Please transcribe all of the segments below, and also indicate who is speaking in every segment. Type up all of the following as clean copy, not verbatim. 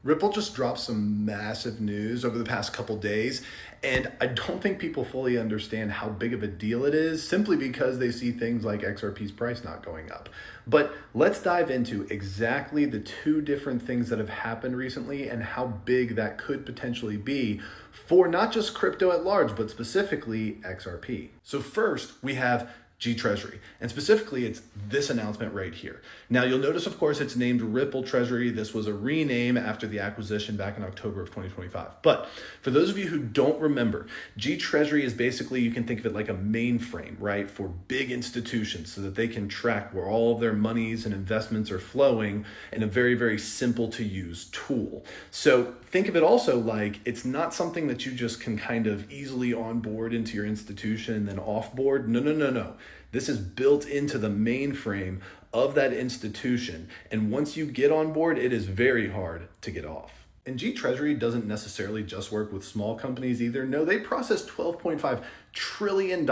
Speaker 1: Ripple just dropped some massive news over the past couple days, and I don't think people fully understand how big of a deal it is simply because they see things like XRP's price not going up. But let's dive into exactly the two different things that have happened recently and how big that could potentially be for not just crypto at large, but specifically XRP. So first, we have G Treasury, and specifically it's this announcement right here. Now you'll notice, of course, it's named Ripple Treasury. This was a rename after the acquisition back in October of 2025. But for those of you who don't remember, G Treasury is basically, you can think of it like a mainframe, right? For big institutions so that they can track where all of their monies and investments are flowing in a very, very simple to use tool. So think of it also like it's not something that you just can kind of easily onboard into your institution and then offboard. No. This is built into the mainframe of that institution. And once you get on board, it is very hard to get off. And G Treasury doesn't necessarily just work with small companies either. No, they process $12.5 trillion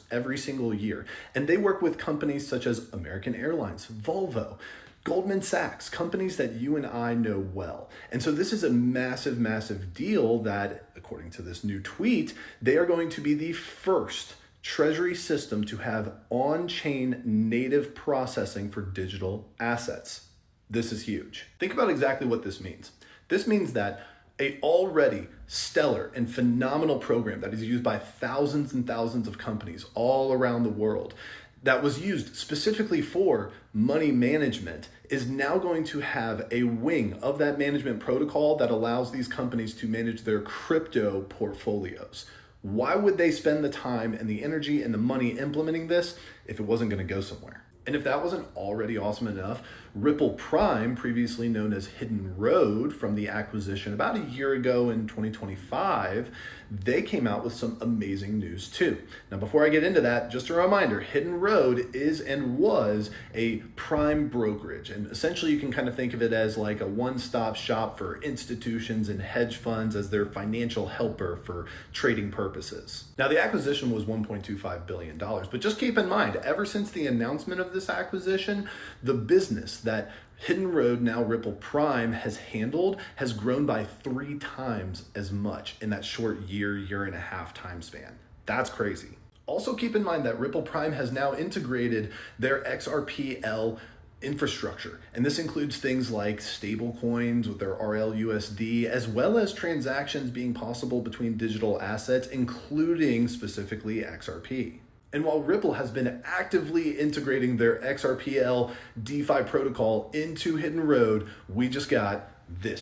Speaker 1: every single year. And they work with companies such as American Airlines, Volvo, Goldman Sachs, companies that you and I know well. And so this is a massive, massive deal that, according to this new tweet, they are going to be the first treasury system to have on-chain native processing for digital assets. This is huge. Think about exactly what this means. This means that a already stellar and phenomenal program that is used by thousands and thousands of companies all around the world that was used specifically for money management is now going to have a wing of that management protocol that allows these companies to manage their crypto portfolios. Why would they spend the time and the energy and the money implementing this if it wasn't going to go somewhere? And if that wasn't already awesome enough, Ripple Prime, previously known as Hidden Road from the acquisition about a year ago in 2025, they came out with some amazing news too. Now, before I get into that, just a reminder, Hidden Road is and was a prime brokerage. And essentially you can kind of think of it as like a one-stop shop for institutions and hedge funds as their financial helper for trading purposes. Now, the acquisition was $1.25 billion, but just keep in mind, ever since the announcement of this acquisition, the business that Hidden Road, now Ripple Prime, has handled has grown by 3 times as much in that short year and a half time span. That's crazy. Also keep in mind that Ripple Prime has now integrated their XRPL infrastructure. And this includes things like stable coins with their RLUSD, as well as transactions being possible between digital assets, including specifically XRP. And while Ripple has been actively integrating their XRPL DeFi protocol into Hidden Road, we just got this.